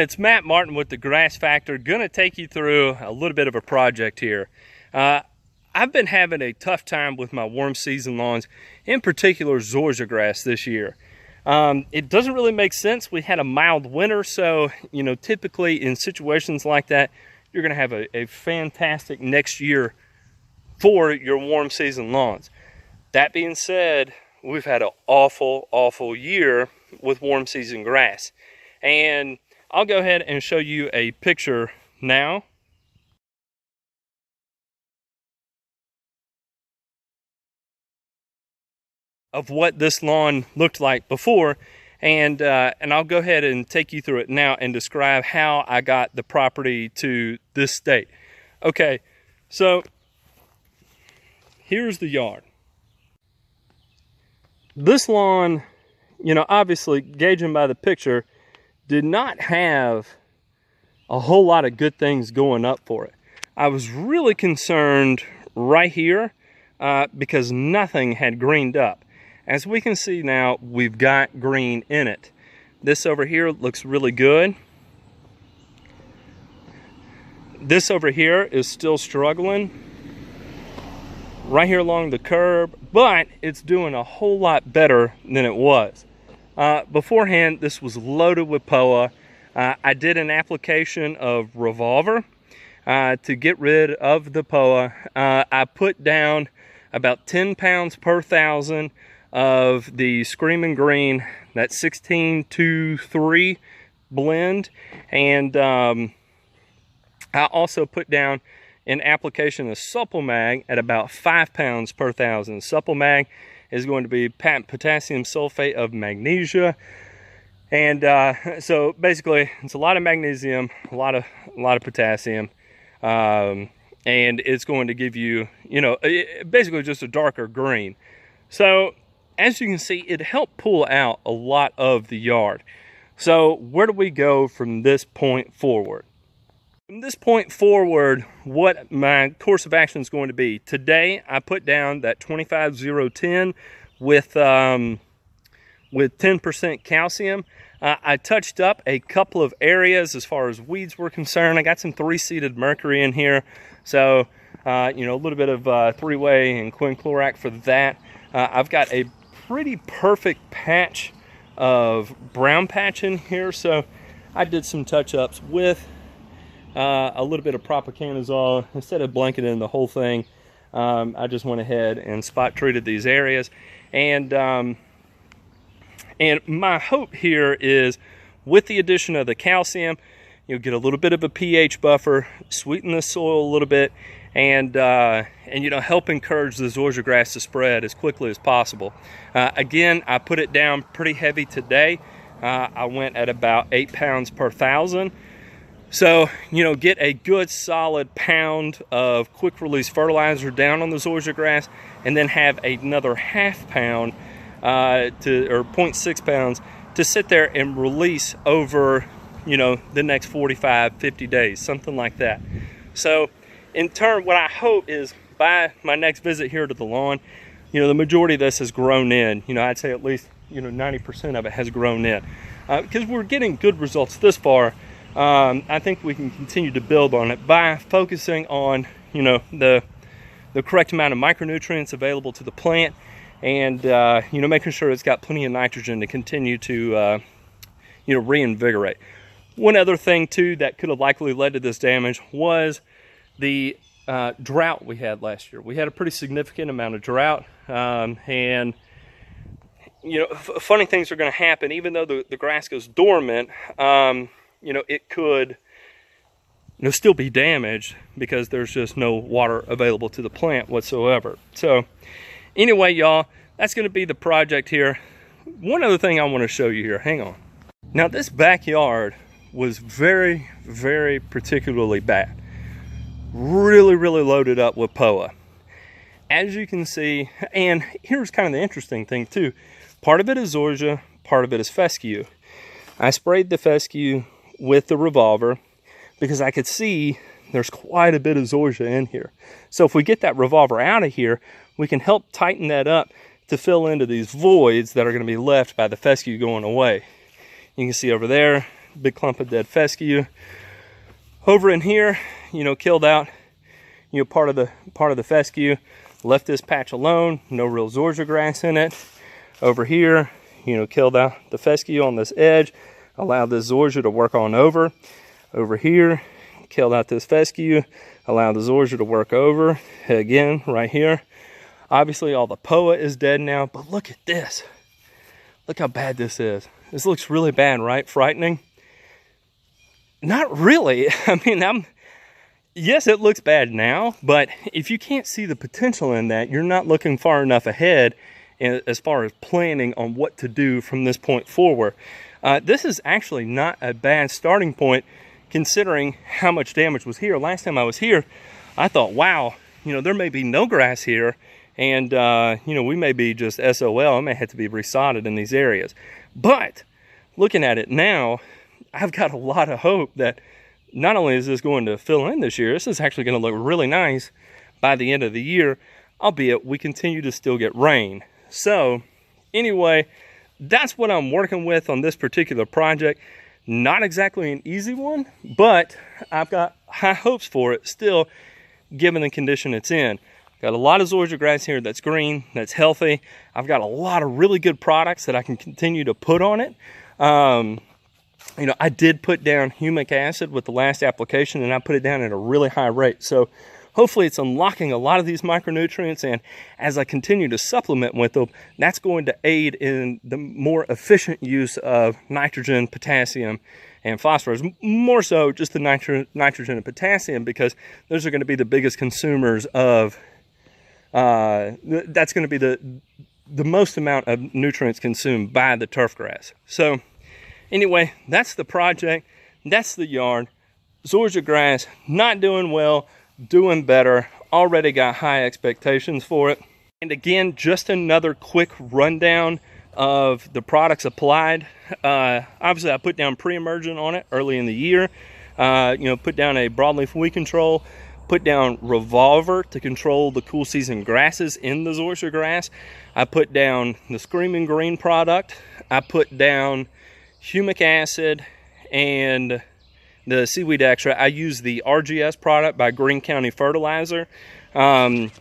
it's Matt Martin with the Grass Factor. Gonna take you through a little bit of a project here. I've been having a tough time with my warm season lawns, in particular Zoysiagrass this year. It doesn't really make sense. We had a mild winter, so typically in situations like that, you're gonna have a fantastic next year for your warm season lawns. That being said, we've had an awful year with warm season grass. And I'll go ahead and show you a picture now. Of what this lawn looked like before, and I'll go ahead and take you through it now and describe how I got the property to this state. Okay, so here's the yard. This lawn, obviously gauging by the picture, did not have a whole lot of good things going up for it. I was really concerned right here because nothing had greened up. As we can see now, we've got green in it. This over here looks really good. This over here is still struggling right here along the curb, but it's doing a whole lot better than it was. Beforehand, this was loaded with POA. I did an application of Revolver to get rid of the POA. I put down about 10 pounds per thousand of the Screaming Green, that 16-2-3 blend, and I also put down an application of Supplemag at about 5 pounds per thousand. Supplemag is going to be potassium sulfate of magnesia, and so basically it's a lot of magnesium, a lot of potassium, and it's going to give you basically just a darker green. So as you can see, it helped pull out a lot of the yard. So where do we go from this point forward? From this point forward, what my course of action is going to be. Today, I put down that 25-0-10 with 10% calcium. I touched up a couple of areas as far as weeds were concerned. I got some 3-seeded mercury in here. So, a little bit of three-way and quinclorac for that. I've got a pretty perfect patch of brown patch in here. So, I did some touch-ups with a little bit of propiconazole. Instead of blanketing the whole thing, I just went ahead and spot treated these areas. And my hope here is, with the addition of the calcium, you'll get a little bit of a pH buffer, sweeten the soil a little bit, and help encourage the Zoysiagrass to spread as quickly as possible. Again, I put it down pretty heavy today. I went at about 8 pounds per thousand. So, get a good solid pound of quick release fertilizer down on the Zoysiagrass, and then have another ½ pound or 0.6 pounds to sit there and release over, the next 45, 50 days, something like that. So, in turn, what I hope is by my next visit here to the lawn, the majority of this has grown in. I'd say at least, 90% of it has grown in. Because we're getting good results this far. I think we can continue to build on it by focusing on, the correct amount of micronutrients available to the plant, and making sure it's got plenty of nitrogen to continue to, reinvigorate. One other thing too that could have likely led to this damage was the drought we had last year. We had a pretty significant amount of drought, and funny things are going to happen. Even though the grass goes dormant, it could still be damaged because there's just no water available to the plant whatsoever. So anyway, y'all, that's going to be the project here. One other thing I want to show you here. Hang on. Now, this backyard was very, very particularly bad. Really loaded up with POA. As you can see, and here's kind of the interesting thing too. Part of it is Zoysia, part of it is fescue. I sprayed the fescue with the Revolver because I could see there's quite a bit of Zoysia in here. So if we get that Revolver out of here, we can help tighten that up to fill into these voids that are going to be left by the fescue going away. You can see over there, big clump of dead fescue. Over in here, killed out, part of the fescue. Left this patch alone, no real Zoysiagrass in it. Over here, killed out the fescue on this edge, allowed this Zoysia to work on over. Over here, killed out this fescue, allowed the Zoysia to work over. Again, right here. Obviously, all the POA is dead now, but look at this. Look how bad this is. This looks really bad, right? Frightening? Not really. I mean, yes, it looks bad now, but if you can't see the potential in that, you're not looking far enough ahead as far as planning on what to do from this point forward. This is actually not a bad starting point considering how much damage was here. Last time I was here, I thought, wow, there may be no grass here, and we may be just SOL. I may have to be resodded in these areas. But looking at it now, I've got a lot of hope that not only is this going to fill in this year, this is actually going to look really nice by the end of the year, albeit we continue to still get rain. So anyway, that's what I'm working with on this particular project. Not exactly an easy one, but I've got high hopes for it still, given the condition it's in. Got a lot of Zoysiagrass here that's green, that's healthy. I've got a lot of really good products that I can continue to put on it. I did put down humic acid with the last application, and I put it down at a really high rate. So hopefully it's unlocking a lot of these micronutrients, and as I continue to supplement with them, that's going to aid in the more efficient use of nitrogen, potassium, and phosphorus. More so just the nitrogen and potassium, because those are going to be the biggest consumers of, that's going to be the most amount of nutrients consumed by the turfgrass. So anyway, that's the project, that's the yard. Zoysiagrass, not doing well, doing better. Already got high expectations for it. And again, just another quick rundown of the products applied. Obviously, I put down pre-emergent on it early in the year. Put down a broadleaf weed control. Put down Revolver to control the cool season grasses in the Zoysiagrass. I put down the Screaming Green product. I put down humic acid and the seaweed extra. I use the RGS product by Greene County Fertilizer. And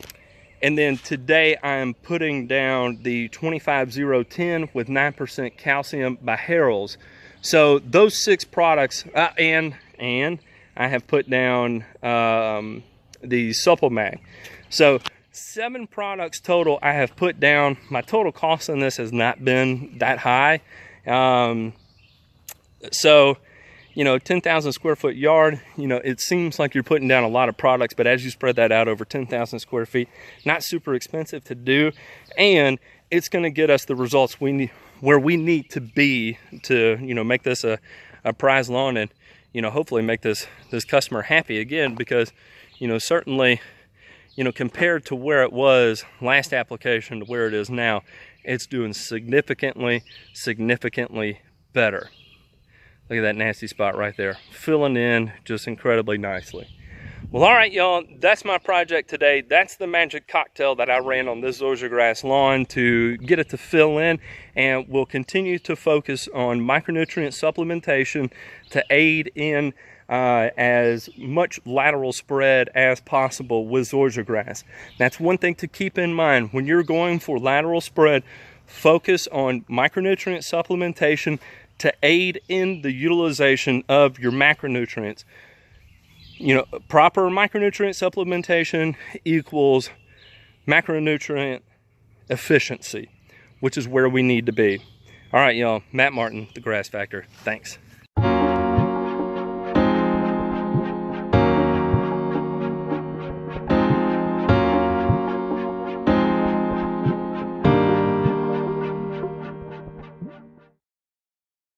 then today I'm putting down the 25010 with 9% calcium by Harrells. So those 6 products, and I have put down the Supplemag. So 7 products total I have put down. My total cost on this has not been that high. 10,000 square foot yard, it seems like you're putting down a lot of products, but as you spread that out over 10,000 square feet, not super expensive to do, and it's going to get us the results we need, where we need to be to, make this a prize lawn, and, hopefully make this customer happy again, because, certainly, compared to where it was last application to where it is now, it's doing significantly better. Look at that nasty spot right there, filling in just incredibly nicely. Well, all right, y'all, that's my project today. That's the magic cocktail that I ran on this Zoysiagrass lawn to get it to fill in, and we'll continue to focus on micronutrient supplementation to aid in as much lateral spread as possible with Zoysiagrass. That's one thing to keep in mind. When you're going for lateral spread, focus on micronutrient supplementation to aid in the utilization of your macronutrients. Proper micronutrient supplementation equals macronutrient efficiency, which is where we need to be. All right, y'all, Matt Martin, The Grass Factor. Thanks.